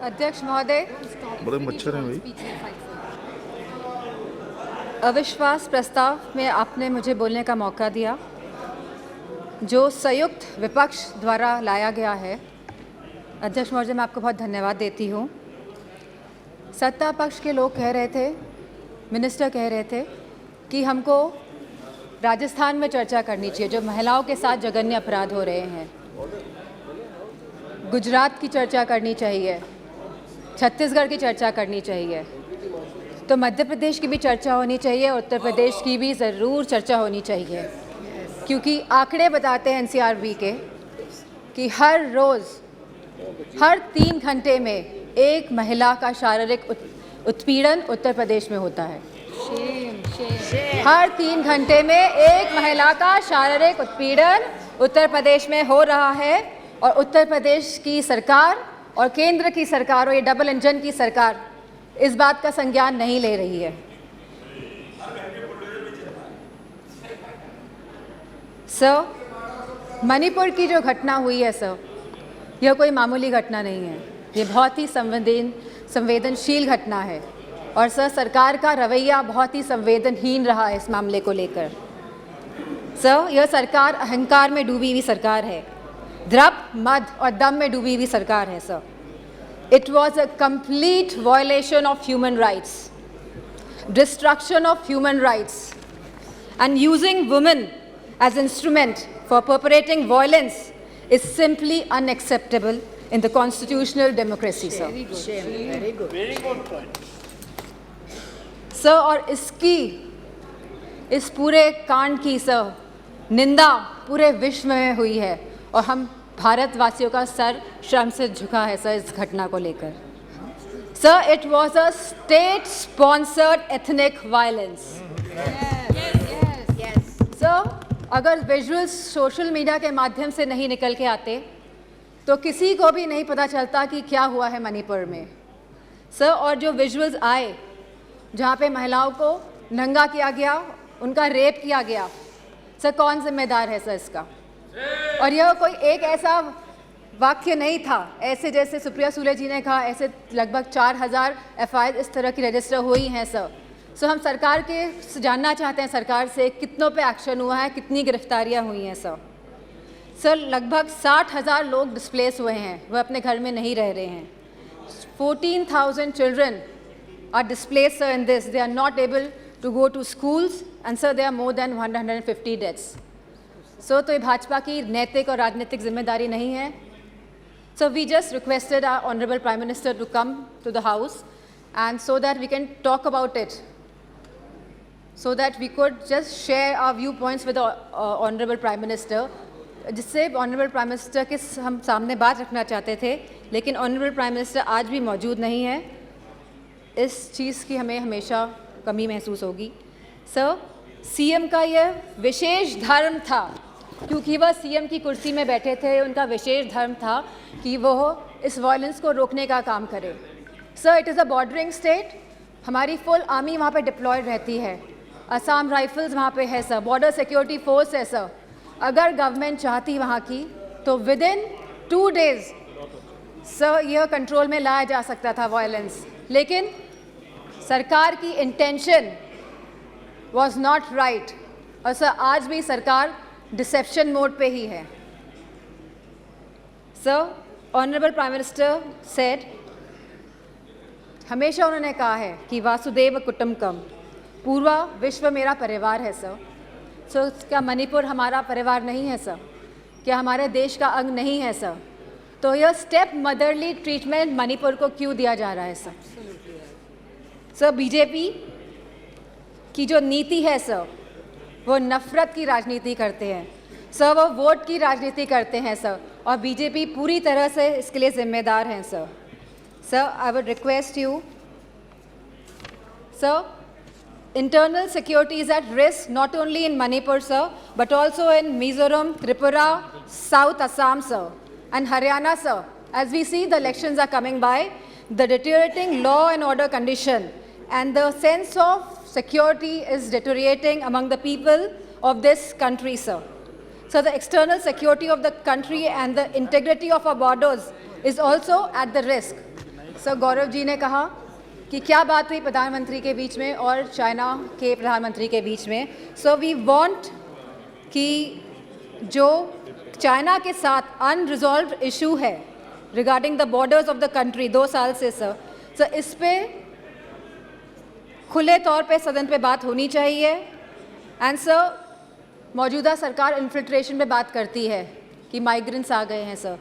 अध्यक्ष महोदय, बड़े मच्छर हैं भाई। अविश्वास प्रस्ताव में आपने मुझे बोलने का मौका दिया जो संयुक्त विपक्ष द्वारा लाया गया है। अध्यक्ष महोदय, मैं आपको बहुत धन्यवाद देती हूँ। सत्ता पक्ष के लोग कह रहे थे, मिनिस्टर कह रहे थे कि हमको राजस्थान में चर्चा करनी चाहिए जो महिलाओं के साथ जघन्य अपराध हो रहे हैं, गुजरात की चर्चा करनी चाहिए, छत्तीसगढ़ की चर्चा करनी चाहिए, तो मध्य प्रदेश की भी चर्चा होनी चाहिए, उत्तर प्रदेश की भी ज़रूर चर्चा होनी चाहिए, क्योंकि आंकड़े बताते हैं एनसीआरबी के कि हर रोज़ हर 3 घंटे में एक महिला का शारीरिक उत्पीड़न उत्तर प्रदेश में होता है। हर 3 घंटे में एक महिला का शारीरिक उत्पीड़न उत्तर प्रदेश में हो रहा है और उत्तर प्रदेश की सरकार और केंद्र की सरकार और ये डबल इंजन की सरकार इस बात का संज्ञान नहीं ले रही है। सर, मणिपुर की जो घटना हुई है सर, यह कोई मामूली घटना नहीं है, ये बहुत ही संवेदनशील घटना है और सर सरकार का रवैया बहुत ही संवेदनहीन रहा है इस मामले को लेकर। सर, यह सरकार अहंकार में डूबी हुई सरकार है, द्रव मद और दम में डूबी हुई सरकार है sir. It was a complete violation of human rights, destruction of human rights and using women as instrument for perpetrating violence is simply unacceptable in the constitutional democracy, sir. Very good point. Sir, और इस पूरे कांड की sir निंदा पूरे विश्व में हुई है और हम भारतवासियों का सर शर्म से झुका है सर इस घटना को लेकर। Sir, it was a state-sponsored ethnic violence. Yes. Sir, अगर विजुअल्स सोशल मीडिया के माध्यम से नहीं निकल के आते तो किसी को भी नहीं पता चलता कि क्या हुआ है मणिपुर में सर। और जो विजुअल्स आए जहाँ पे महिलाओं को नंगा किया गया, उनका रेप किया गया, सर कौन जिम्मेदार है सर इसका? और यह कोई एक ऐसा वाक्य नहीं था, ऐसे जैसे सुप्रिया सुले जी ने कहा, ऐसे लगभग 4000 FIR इस तरह की रजिस्टर हुई हैं सर। सो हम सरकार के जानना चाहते हैं सरकार से कितनों पे एक्शन हुआ है, कितनी गिरफ्तारियां हुई हैं सर। सर, लगभग 60,000 लोग डिस्प्लेस हुए हैं, वह अपने घर में नहीं रह रहे हैं। 14,000 children are displaced sir in this, they are not able to go to schools and sir they are more than 150 deaths. So तो ये भाजपा की नैतिक और राजनीतिक जिम्मेदारी नहीं है। So we just requested our honourable prime minister to come to the house and so that we can talk about it, so that we could just share our viewpoints with the Honorable Prime Minister, जिससे Honorable Prime Minister के हम सामने बात रखना चाहते थे, लेकिन Honorable Prime Minister आज भी मौजूद नहीं है। इस चीज़ की हमें हमेशा कमी महसूस होगी। सर, CM का यह विशेष धर्म था, क्योंकि वह CM की कुर्सी में बैठे थे, उनका विशेष धर्म था कि वह इस वायलेंस को रोकने का काम करे। Sir, it is a bordering state, हमारी फुल आर्मी वहाँ पे डिप्लॉयड रहती है, असम राइफल्स वहाँ पे है सर, बॉर्डर सिक्योरिटी फोर्स है सर। अगर गवर्नमेंट चाहती वहाँ की तो विद इन 2 days सर यह कंट्रोल में लाया जा सकता था वायलेंस, लेकिन सरकार की इंटेंशन वाज नॉट राइट और सर आज भी सरकार डिसेप्शन मोड पे ही है। Sir, honourable prime minister said, हमेशा उन्होंने कहा है कि वासुदेव कुटुंबकम, पूरा विश्व मेरा परिवार है सर। सो क्या मणिपुर हमारा परिवार नहीं है सर? क्या हमारे देश का अंग नहीं है सर? तो यह स्टेप मदरली ट्रीटमेंट मणिपुर को क्यों दिया जा रहा है सर? सर, बीजेपी की जो नीति है सर, वो नफरत की राजनीति करते हैं सर, वो वोट की राजनीति करते हैं सर, और बीजेपी पूरी तरह से इसके लिए जिम्मेदार हैं sir. Sir, I would request you sir, internal security is at risk not only in Manipur, sir, but also in Mizoram, Tripura, South Assam, sir, and Haryana, sir. As we see the elections are coming by, the deteriorating law and order condition and the sense of security is deteriorating among the people of this country, sir. So the external security of the country and the integrity of our borders is also at the risk. Sir Gaurav ji ने कहा कि क्या बात हुई प्रधानमंत्री के बीच में और चाइना के प्रधानमंत्री के बीच में. सो वी वांट कि जो चाइना के साथ अनरिजॉल्व्ड इशू है regarding the borders of the country 2 साल से सर इस पे खुले तौर पे सदन पे बात होनी चाहिए. एंड सर मौजूदा सरकार इन्फिल्ट्रेशन पे बात करती है कि माइग्रेंट्स आ गए हैं sir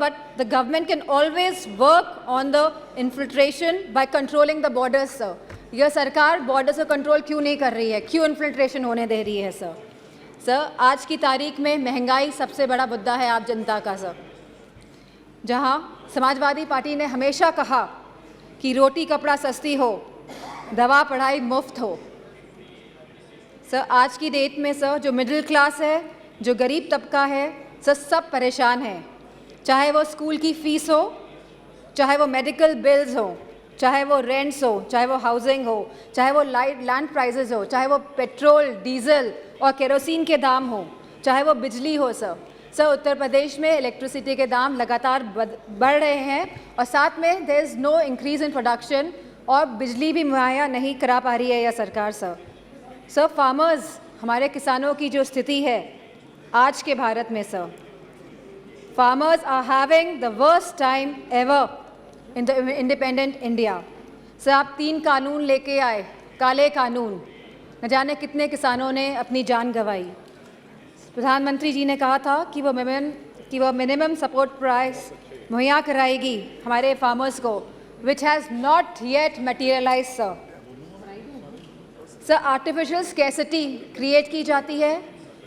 but the government can always work on the infiltration by controlling the borders sir. यह सरकार बॉर्डर्स को कंट्रोल क्यों नहीं कर रही है, क्यों इन्फिल्ट्रेशन होने दे रही है सर आज की तारीख में महंगाई सबसे बड़ा मुद्दा है आप जनता का सर. जहां समाजवादी पार्टी ने हमेशा कहा कि रोटी कपड़ा सस्ती हो, दवा पढ़ाई मुफ्त हो. सर आज की डेट में सर जो मिडिल क्लास है, जो गरीब तबका है सर, सब परेशान है. चाहे वो स्कूल की फ़ीस हो, चाहे वो मेडिकल बिल्स हो, चाहे वो रेंट्स हो, चाहे वो हाउसिंग हो, चाहे वो लैंड प्राइसेस हो, चाहे वो पेट्रोल डीजल और केरोसिन के दाम हो, चाहे वो बिजली हो सर उत्तर प्रदेश में इलेक्ट्रिसिटी के दाम लगातार बढ़ रहे हैं और साथ में there is no increase in production और बिजली भी मुहैया नहीं करा पा रही है यह सरकार सर फार्मर्स, हमारे किसानों की जो स्थिति है आज के भारत में sir, farmers are having the worst time ever in the independent India. Sir आप 3 कानून लेके आए, काले कानून, न जाने कितने किसानों ने अपनी जान गंवाई. प्रधानमंत्री जी ने कहा था कि वो मिनिमम सपोर्ट प्राइस मुहैया कराएगी हमारे फार्मर्स को, which has not yet materialise sir artificial scarcity create की जाती है,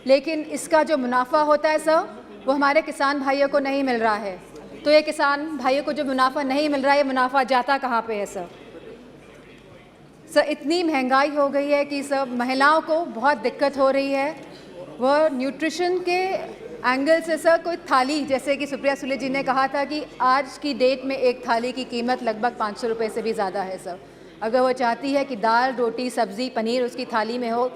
लेकिन इसका जो मुनाफा होता है सर वो हमारे किसान भाइयों को नहीं मिल रहा है. तो ये किसान भाइयों को जो मुनाफा नहीं मिल रहा है, ये मुनाफा जाता कहाँ पे है सर इतनी महंगाई हो गई है कि सर महिलाओं को बहुत दिक्कत हो रही है. वह न्यूट्रिशन के एंगल से सर कोई थाली, जैसे कि सुप्रिया सुले जी ने कहा था कि आज की डेट में एक थाली की कीमत लगभग 500 रुपये से भी ज़्यादा है सर. अगर वो चाहती है कि दाल रोटी सब्ज़ी पनीर उसकी थाली में हो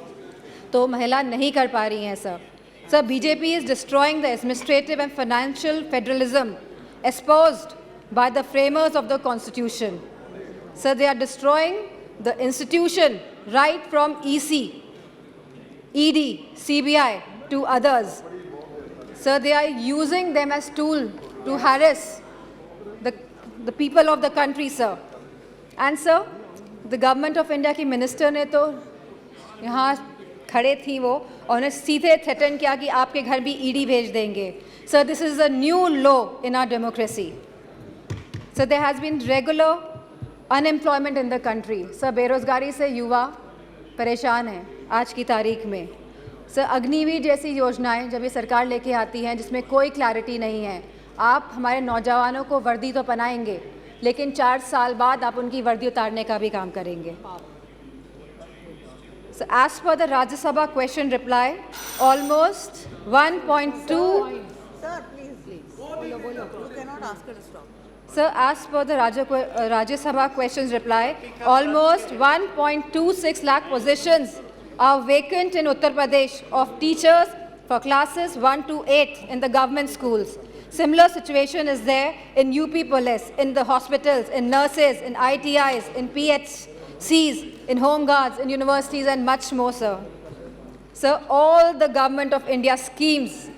तो महिला नहीं कर पा रही हैं sir BJP is destroying the administrative and financial federalism espoused by the framers of the Constitution. So they are destroying the institution right from EC, ED, CBI to others. So they are using them as tool to harass the people of the country, sir. And sir, the government of India की minister ने तो यहाँ खड़े थी वो और उन्हें सीधे थ्रेटन किया कि आपके घर भी ईडी भेज देंगे. So this is a new law in our democracy. So there has been regular unemployment in the country. So बेरोज़गारी से युवा परेशान हैं आज की तारीख में. सर अग्निवीर जैसी योजनाएं जब ये सरकार लेके आती हैं जिसमें कोई क्लैरिटी नहीं है, आप हमारे नौजवानों को वर्दी तो पहनाएंगे लेकिन 4 साल बाद आप उनकी वर्दी उतारने का भी काम करेंगे. So as per the Rajya Sabha question reply, almost 1.2. Sir, please. Bolo. You cannot ask her to stop. Sir, as per the Rajya Sabha questions reply, almost 1.26 lakh positions are vacant in Uttar Pradesh of teachers for classes 1 to 8 in the government schools. Similar situation is there in UP Police, in the hospitals, in nurses, in ITIs, in PHCs, in home guards, in universities and much more, sir. Sir, all the government of India schemes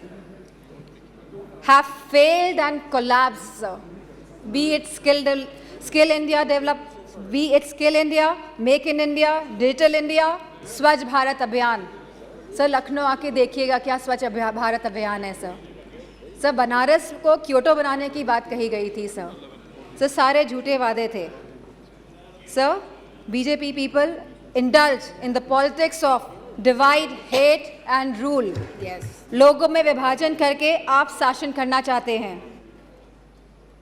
have failed and collapsed, sir. Be it Skill India Develop, be it Skill India, Make in India, Digital India, स्वच्छ भारत अभियान. Sir Lucknow आके देखिएगा क्या स्वच्छ भारत अभियान है sir. Sir Banaras को Kyoto बनाने की बात कही गई थी सर सारे झूठे वादे थे. Sir BJP people indulge in the politics of divide, hate and rule. Yes. लोगों में विभाजन करके आप शासन करना चाहते हैं.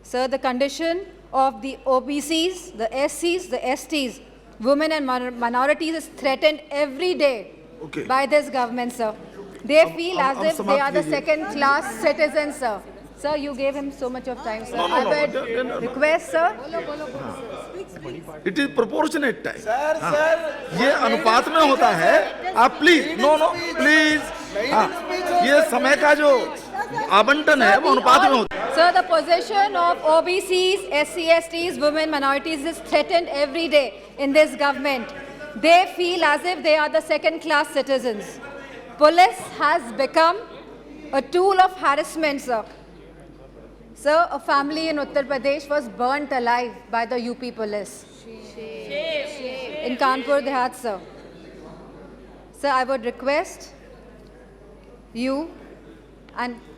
Sir, the condition of the OBCs, the SCs, the STs, women and minorities is threatened every day by this government, sir. They feel as if they are the second-class citizens, sir. Sir, you gave him so much of time, sir. I would request, sir. It is proportionate time. ये अनुपात में होता है. आप please please ये समय का जो आवंटन है वो अनुपात में होता है। Sir, the position of OBCs, SC, STs, women, minorities is threatened every day in this government. They feel as if they are the second-class citizens. Police has become a tool of harassment, sir. Sir, a family in Uttar Pradesh was burnt alive by the UP police. In Kanpur Dehat, sir. Sir, I would request you and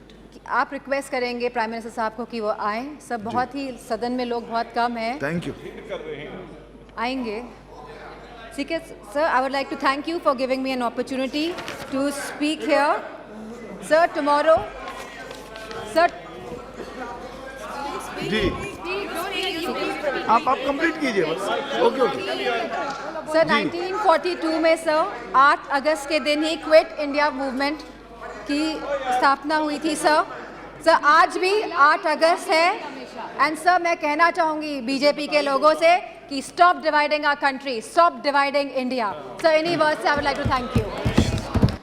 आप request करेंगे prime minister साहब को कि वो आए। सब बहुत ही सदन में लोग बहुत कम हैं, थैंक यू। आएंगे। ठीक है sir, I would like to thank you for giving me an opportunity to speak here. Sir tomorrow sir ji आप कंप्लीट कीजिए बस। ओके ओके सर 1942 में सर 8 अगस्त के दिन ही क्विट इंडिया मूवमेंट की स्थापना हुई थी सर। सर आज भी 8 अगस्त है एंड सर मैं कहना चाहूँगी बीजेपी के लोगों से कि stop dividing our country, stop dividing India. Sir any words I would like to thank you.